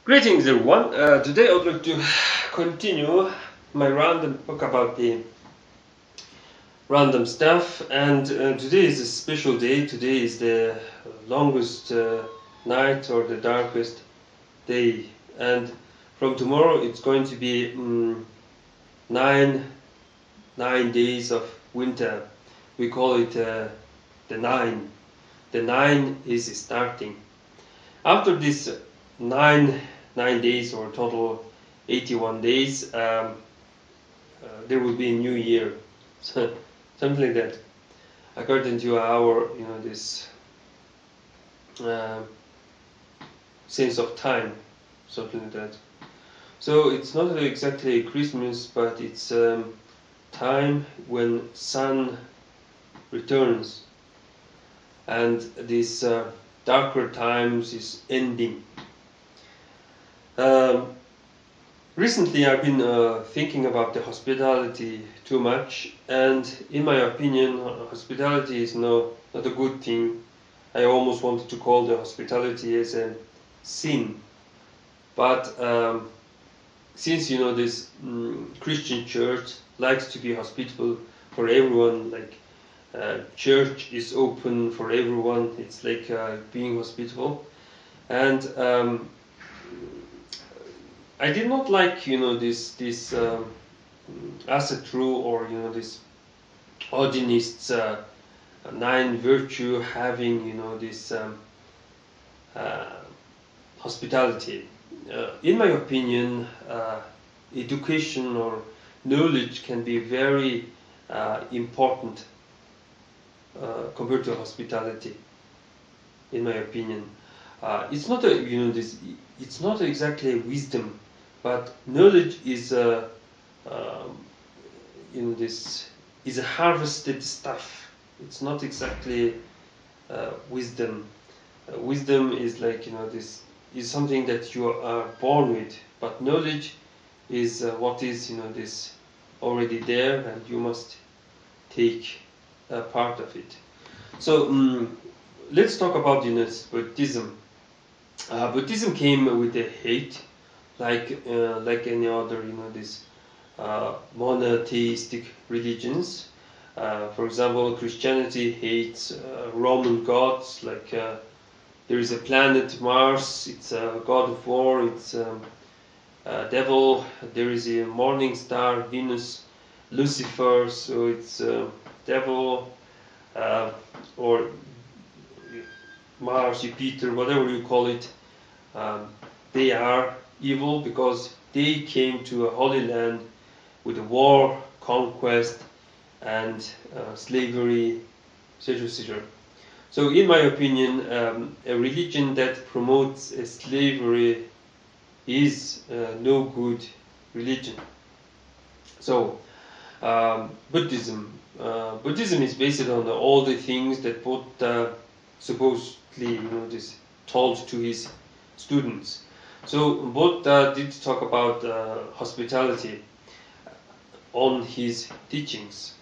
Greetings everyone, today I would like to continue my random talk about the random stuff, and today is a special day. Today is the longest night or the darkest day, and from tomorrow it's going to be 9 days of winter. We call it the 9. The 9 is starting. After this 9 days, or total 81 days, there will be a new year, so something like that, according to our this sense of time, something like that. So it's not exactly Christmas, but it's time when sun returns and this darker times is ending. Recently I've been thinking about the hospitality too much, and in my opinion hospitality is not a good thing. I almost wanted to call the hospitality as a sin, but since this Christian church likes to be hospitable for everyone, like church is open for everyone, it's like being hospitable, and I did not like this asset rule, or this Odinist 9 virtue having this hospitality. In my opinion, education or knowledge can be very important compared to hospitality. In my opinion, it's not it's not exactly wisdom, but knowledge is this is a harvested stuff. It's not exactly wisdom. Wisdom is like this is something that you are born with, but knowledge is what is this already there, and you must take a part of it. So let's talk about Buddhism. Buddhism came with a hate, like any other this monotheistic religions. For example, Christianity hates Roman gods, like there is a planet Mars, it's a god of war, it's a devil. There is a morning star, Venus, Lucifer, so it's devil, or Mars, Jupiter, whatever you call it. They are evil because they came to a holy land with a war, conquest, and slavery, etc., etc. So in my opinion, a religion that promotes slavery is no good religion. So Buddhism is based on all the things that Buddha supposedly this told to his students. So Buddha did talk about hospitality on his teachings.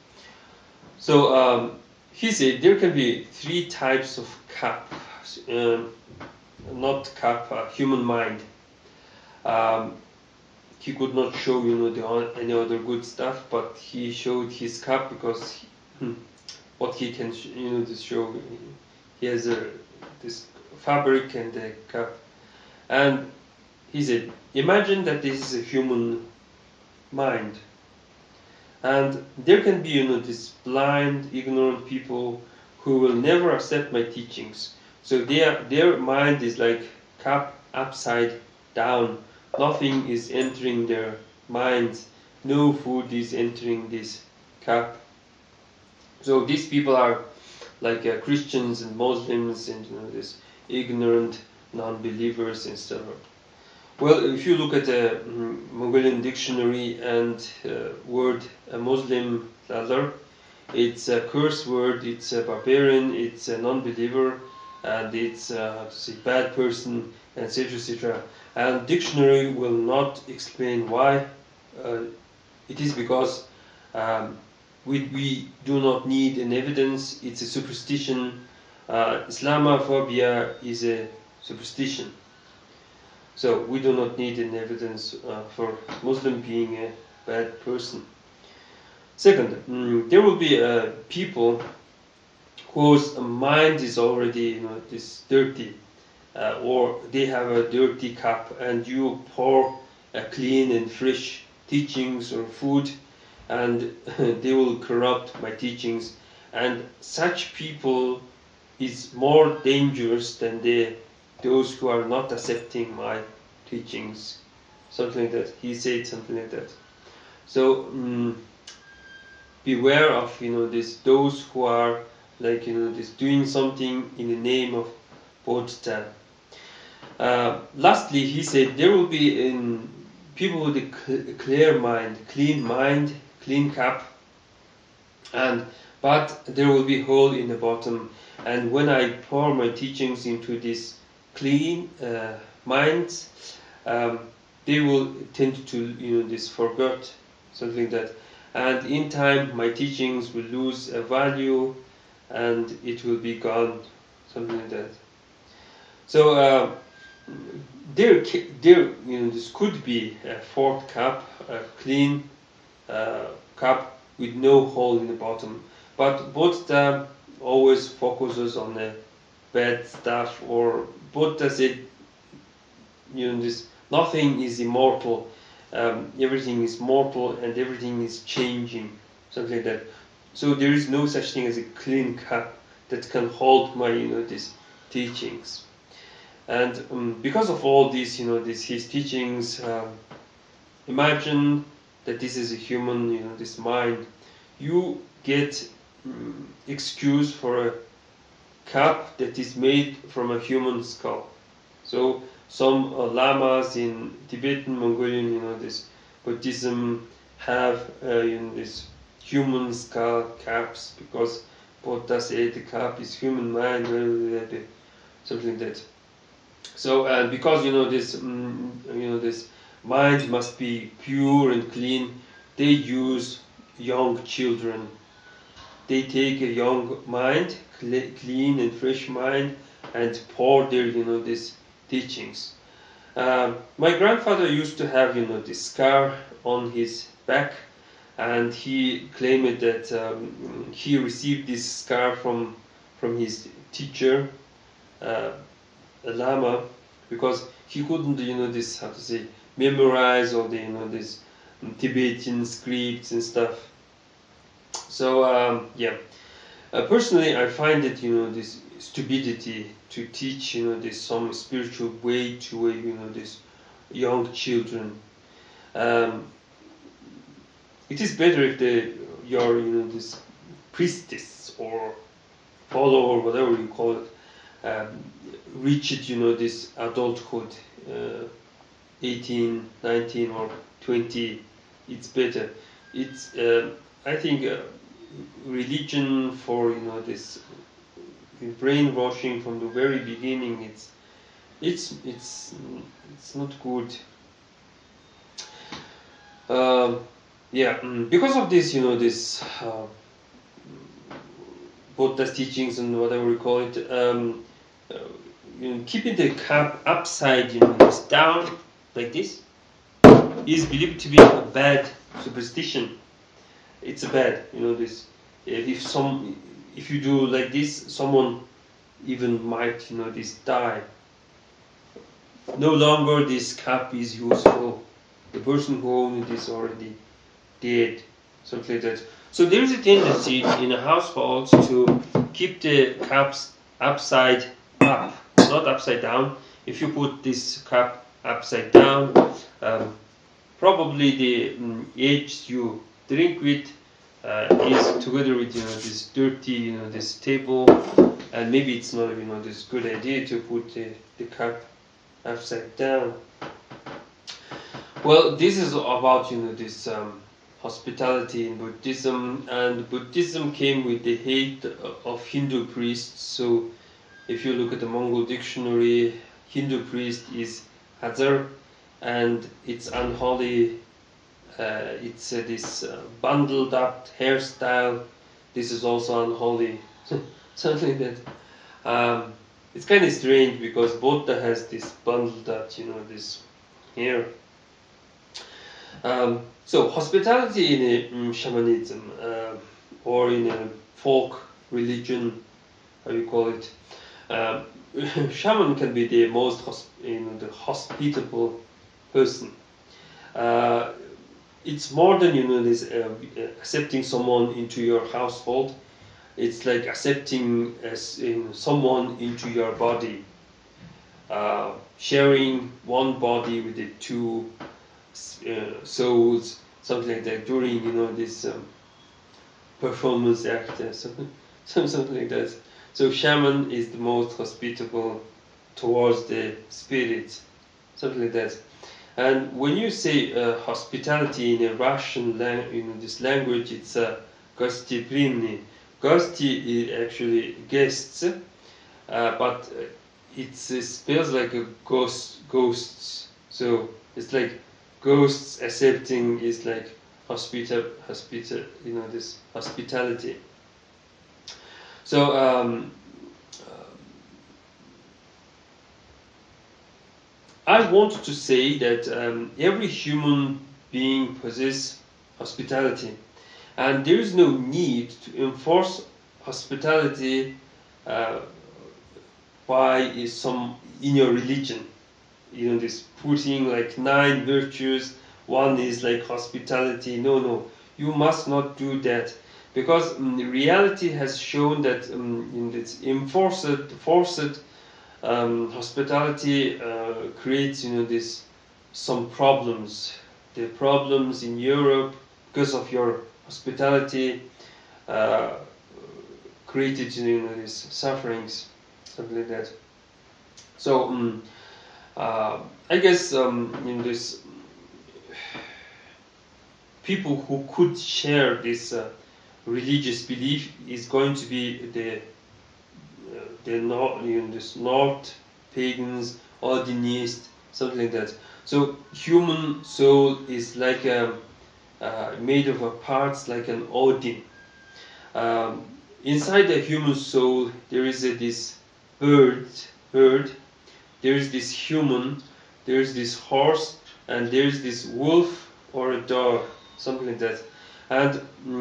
So he said there can be 3 types of cup, not cup, human mind. He could not show any other good stuff, but he showed his cup because what he can just show, he has this fabric and the cup. And he said, imagine that this is a human mind, and there can be these blind, ignorant people who will never accept my teachings. So their mind is like cup upside down. Nothing is entering their minds. No food is entering this cup. So these people are like Christians and Muslims and this ignorant non-believers and so on. Well, if you look at the Mongolian dictionary and word Muslim, it's a curse word, it's a barbarian, it's a non-believer, and it's a bad person, etc., etc. And dictionary will not explain why. It is because we do not need an evidence. It's a superstition. Islamophobia is a superstition. So we do not need an evidence for Muslim being a bad person. Second, there will be people whose mind is already this dirty, or they have a dirty cup, and you pour clean and fresh teachings or food, and they will corrupt my teachings. And such people is more dangerous than those who are not accepting my teachings. Something like that. He said something like that. So beware of those who are like doing something in the name of Buddha. Lastly, he said there will be people with a clear mind, clean cup, but there will be hole in the bottom. And when I pour my teachings into this clean minds, they will tend to this forget, something like that. And in time, my teachings will lose a value, and it will be gone, something like that. So there this could be a fourth cup, a clean cup with no hole in the bottom. But Buddha always focuses on the bad stuff, or Buddha said, this nothing is immortal, everything is mortal, and everything is changing, something like that. So there is no such thing as a clean cup that can hold my these teachings. And because of all these his teachings, imagine that this is a human this mind. You get excuse for a cup that is made from a human skull. So some lamas in Tibetan, Mongolian, this Buddhism have this human skull caps, because Buddha said the cup is human mind, something like that. So because this this mind must be pure and clean, they use young children. They take a young mind, clean and fresh mind, and pour their these teachings. My grandfather used to have this scar on his back, and he claimed that he received this scar from his teacher, a lama, because he couldn't this, how to say, memorize all the this Tibetan scripts and stuff. So personally I find it this stupidity to teach this some spiritual way to this young children. It is better if your this priestess or follower, whatever you call it, reach it this adulthood, 18, 19 or 20. It's better. It's I think religion for this brainwashing from the very beginning, it's not good. Because of this this Buddha's teachings and whatever we call it, keeping the cup upside down like this is believed to be a bad superstition. It's a bad this if you do like this, someone even might this die. No longer this cup is useful. The person who owned it is already dead, something like that. So there is a tendency in households to keep the cups upside up, not upside down. If you put this cup upside down, probably the age you drink with is together with this dirty this table, and maybe it's not this good idea to put the cup upside down. Well, this is about this hospitality in Buddhism, and Buddhism came with the hate of Hindu priests. So if you look at the Mongol dictionary, Hindu priest is Hazar, and it's unholy. It's this bundled up hairstyle. This is also unholy, something like that. It's kind of strange because Buddha has this bundle that, you know, this here. So hospitality in shamanism or in a folk religion, how you call it, shaman can be the most the hospitable person. It's more than, you know, this accepting someone into your household. It's like accepting someone into your body, sharing one body with the two souls, something like that, during, you know, this performance act, something like that. So shaman is the most hospitable towards the spirits, something like that. And when you say hospitality in a Russian this language, it's gosteprimny. Gosti is actually guests, but it spells like a ghosts. So it's like ghosts accepting is like you know, this hospitality. So I wanted to say that every human being possesses hospitality, and there is no need to enforce hospitality by some in your religion. You know, this putting like 9 virtues, one is like hospitality. No, you must not do that, because reality has shown that in this forced hospitality creates, you know, this some problems. The problems in Europe because of your hospitality created, you know, these sufferings, something like that. So I guess in this people who could share this religious belief is going to be the North pagans, Odinists, something like that. So human soul is like made of parts like an Odin. Inside the human soul there is this bird, there is this human, there is this horse, and there is this wolf or a dog, something like that. And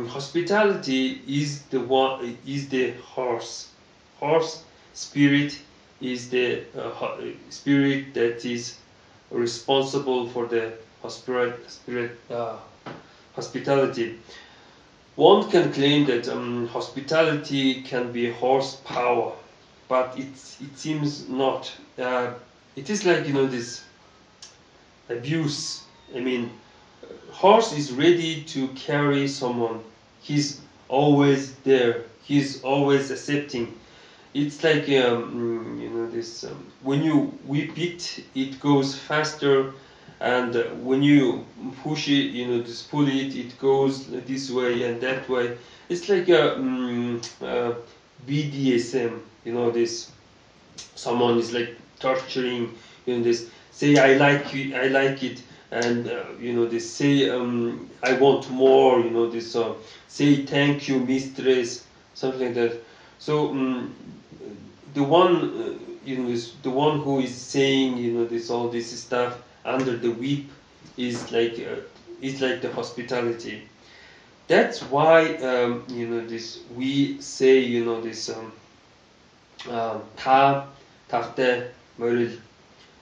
hospitality is the horse. Horse spirit is the spirit that is responsible for the hospitality. One can claim that hospitality can be horsepower, but it seems not. It is like, you know, this abuse. I mean, horse is ready to carry someone. He's always there. He's always accepting. It's like you know, this when you whip it, it goes faster, and when you push it, you know, just pull it, it goes this way and that way. It's like a BDSM. You know, this someone is like torturing. You know, this say I like you, I like it, and you know, they say I want more. You know, this say thank you, mistress, something like that. So the one you know, the one who is saying, you know, this all this stuff under the whip is like the hospitality. That's why you know, this we say, you know, this tavtai, moril,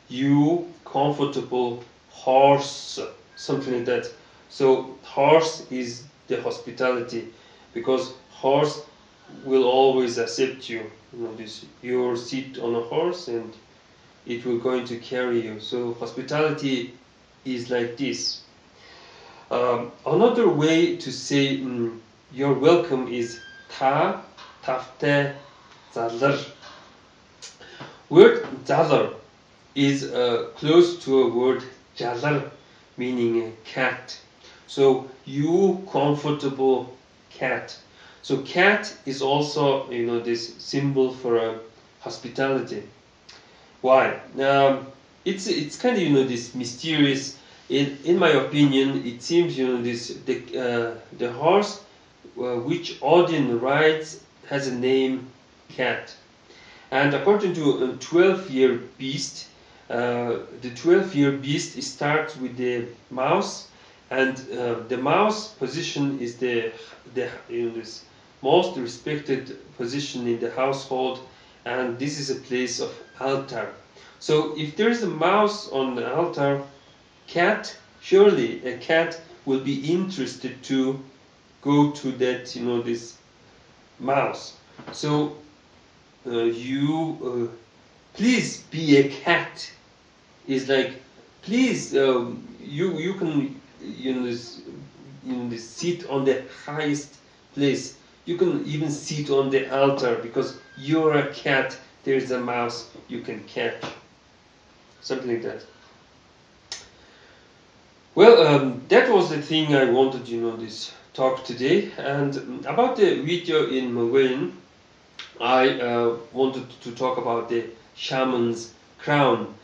you comfortable horse, something like that. So horse is the hospitality, because horse will always accept you. You know, this you sit on a horse and it will going to carry you. So hospitality is like this. Another way to say you're welcome is tavtai Jalar. Word Jalar is close to a word Jalar, meaning a cat. So you comfortable cat. So cat is also, you know, this symbol for hospitality. Why? It's kind of, you know, this mysterious. In my opinion, it seems, you know, this the horse which Odin rides has a name cat, And according to a 12-year beast, the 12-year beast starts with the mouse, and the mouse position is the this most respected position in the household, and this is a place of altar. So if there is a mouse on the altar, surely a cat will be interested to go to that, this mouse. So you please be a cat. Is like, please, you can sit on the highest place. You can even sit on the altar because you're a cat. There's a mouse you can catch. Something like that. Well, that was the thing I wanted, this talk today. And about the video in Mongolian, I wanted to talk about the shaman's crown.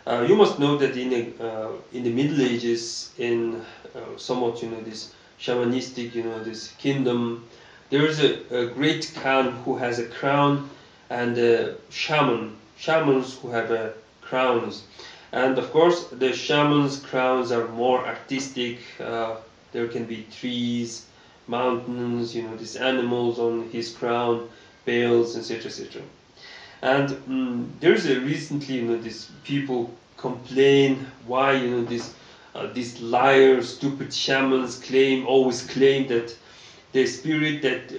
You must know that in the Middle Ages, in somewhat, this shamanistic, this kingdom, there is a great Khan who has a crown, and shamans who have crowns. And of course, the shamans' crowns are more artistic. There can be trees, mountains, these animals on his crown, bells, etc., etc. And there's recently, these people complain why, these liars, stupid shamans always claim that the spirit that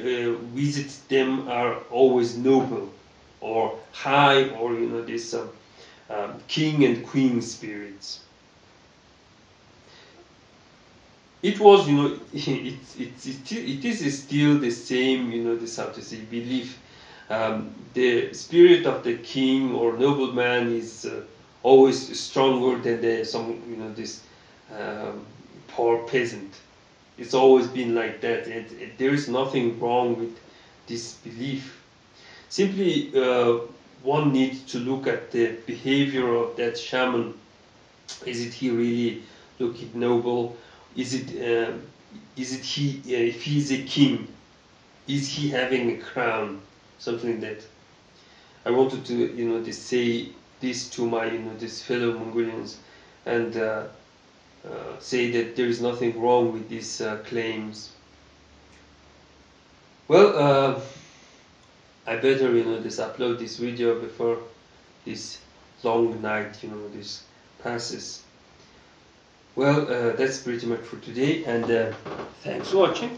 visits them are always noble or high, or this king and queen spirits. It was, it is still the same, this, how to say, belief. The spirit of the king or nobleman is always stronger than this poor peasant. It's always been like that, and there is nothing wrong with this belief. Simply, one needs to look at the behavior of that shaman. Is it he really looking noble? Is it he? If he's a king, is he having a crown? Something like that. I wanted to, to say this to my, these fellow Mongolians, and say that there is nothing wrong with these claims. Well, I better, upload this video before this long night, this passes. Well, that's pretty much for today, and thanks for watching.